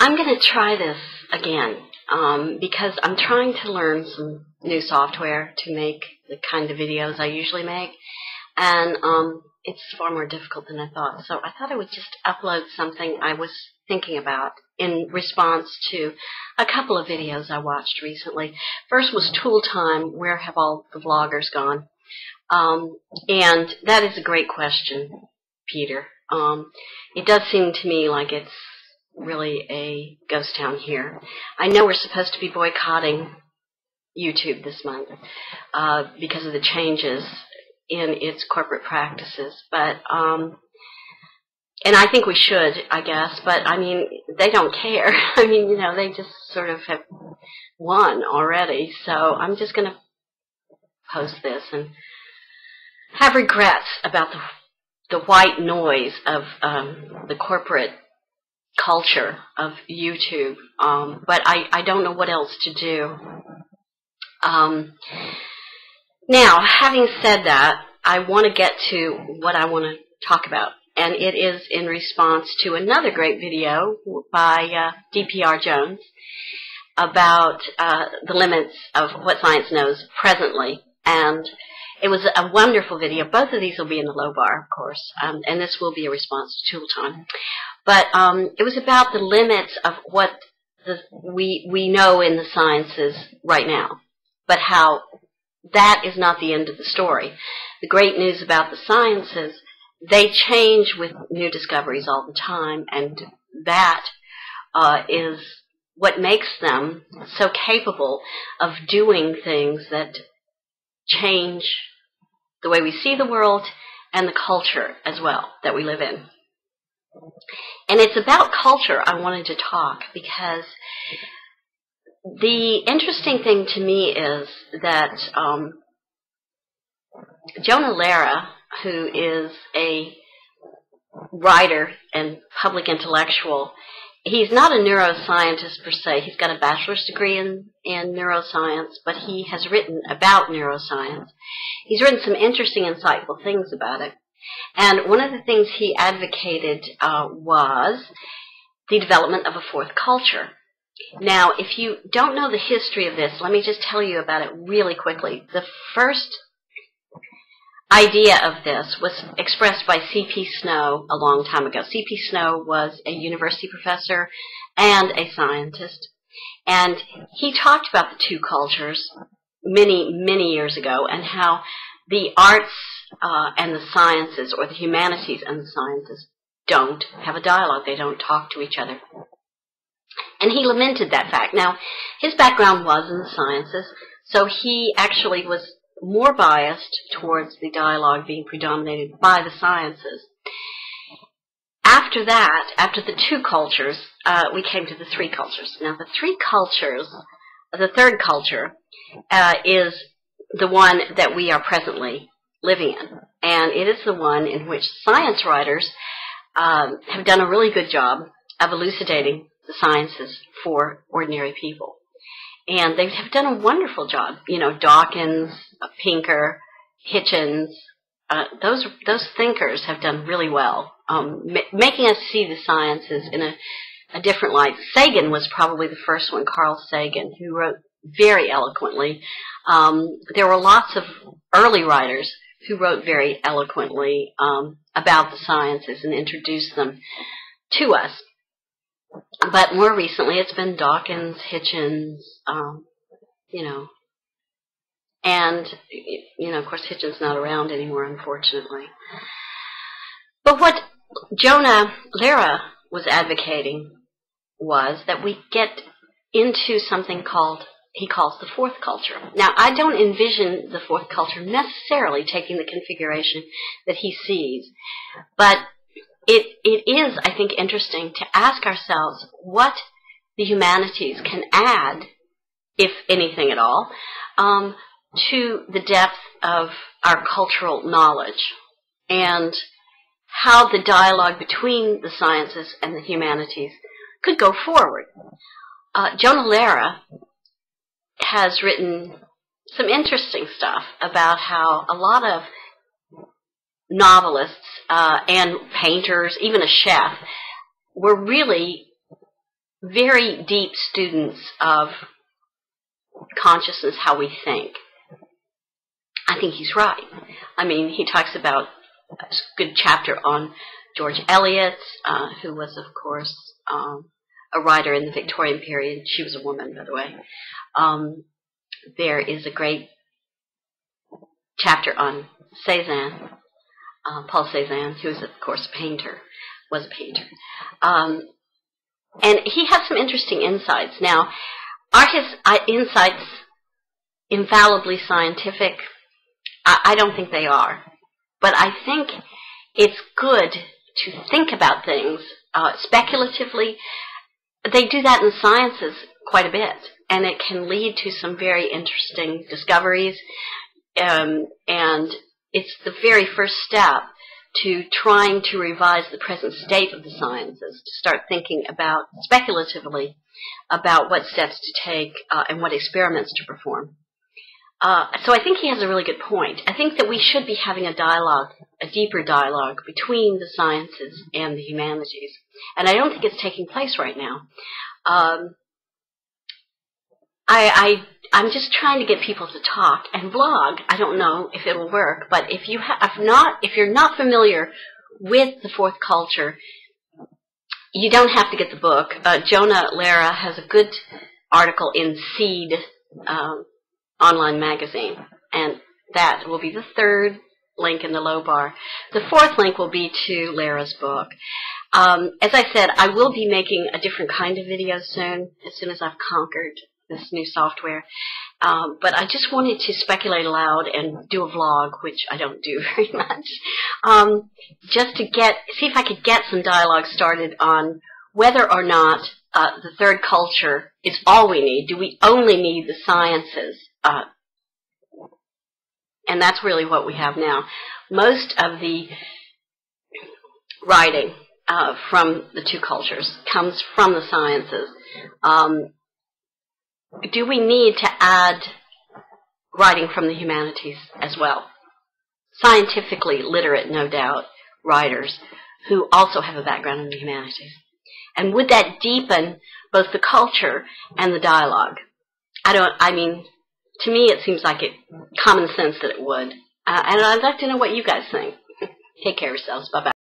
I'm going to try this again because I'm trying to learn some new software to make the kind of videos I usually make, and it's far more difficult than I thought. So I thought I would just upload something I was thinking about in response to a couple of videos I watched recently. First was Tool Time, where have all the vloggers gone? And that is a great question, Peter. It does seem to me like it's really a ghost town here. I know we're supposed to be boycotting YouTube this month because of the changes in its corporate practices, but and I think we should, I guess, but I mean, they don't care. I mean, you know, they just sort of have won already, so I'm just going to post this and have regrets about the white noise of the corporate culture of YouTube, but I don't know what else to do. Now, having said that, I want to get to what I want to talk about, and it is in response to another great video by Dprjones about the limits of what science knows presently, and it was a wonderful video. Both of these will be in the low bar, of course, and this will be a response to Tool Time. But it was about the limits of what we know in the sciences right now, but how that is not the end of the story. The great news about the sciences, they change with new discoveries all the time, and that is what makes them so capable of doing things that change the way we see the world and the culture as well that we live in. And it's about culture I wanted to talk because the interesting thing to me is that Jonah Lehrer, who is a writer and public intellectual, he's not a neuroscientist per se. He's got a bachelor's degree in neuroscience, but he has written about neuroscience. He's written some interesting, insightful things about it. And one of the things he advocated was the development of a fourth culture. Now, if you don't know the history of this, let me just tell you about it really quickly. The first idea of this was expressed by C.P. Snow a long time ago. C.P. Snow was a university professor and a scientist, and he talked about the two cultures many, many years ago, and how the arts and the sciences, or the humanities and the sciences, don't have a dialogue. They don't talk to each other. And he lamented that fact. Now, his background was in the sciences, so he actually was more biased towards the dialogue being predominated by the sciences. After that, after the two cultures, we came to the three cultures. Now, the three cultures, the third culture, is the one that we are presently living in. And it is the one in which science writers have done a really good job of elucidating the sciences for ordinary people. And they have done a wonderful job. You know, Dawkins, Pinker, Hitchens, those thinkers have done really well, making us see the sciences in a different light. Sagan was probably the first one, Carl Sagan, who wrote very eloquently. There were lots of early writers who wrote very eloquently about the sciences and introduced them to us. But more recently, it's been Dawkins, Hitchens, you know, and, you know, of course, Hitchens not around anymore, unfortunately. But what Jonah Lehrer was advocating was that we get into something he calls the fourth culture. Now, I don't envision the fourth culture necessarily taking the configuration that he sees, but it is, I think, interesting to ask ourselves what the humanities can add, if anything at all, to the depth of our cultural knowledge, and how the dialogue between the sciences and the humanities could go forward. Jonah Lehrer has written some interesting stuff about how a lot of novelists and painters, even a chef, were really very deep students of consciousness, how we think. I think he's right. I mean, he talks about a good chapter on George Eliot, who was, of course, a writer in the Victorian period. She was a woman, by the way. There is a great chapter on Cézanne, Paul Cézanne, who is, of course, a painter, was a painter. And he has some interesting insights. Now, are his insights infallibly scientific? I don't think they are. But I think it's good to think about things speculatively. They do that in the sciences quite a bit, and it can lead to some very interesting discoveries. And it's the very first step to trying to revise the present state of the sciences, to start thinking about, speculatively, about what steps to take and what experiments to perform. So I think he has a really good point. I think that we should be having a dialogue, a deeper dialogue between the sciences and the humanities. And I don't think it's taking place right now. I'm just trying to get people to talk and blog. I don't know if it'll work, but if you're not familiar with the fourth culture, you don't have to get the book. Jonah Lehrer has a good article in Seed online magazine, and that will be the third link in the low bar. The fourth link will be to Lehrer's book. As I said, I will be making a different kind of video soon as I've conquered this new software. But I just wanted to speculate aloud and do a vlog, which I don't do very much, just to see if I could get some dialogue started on whether or not the third culture is all we need. Do we only need the sciences? And that's really what we have now. Most of the writing from the two cultures comes from the sciences. Do we need to add writing from the humanities as well? Scientifically literate, no doubt, writers who also have a background in the humanities. And would that deepen both the culture and the dialogue? To me it seems like common sense that it would. And I'd like to know what you guys think. Take care of yourselves. Bye-bye.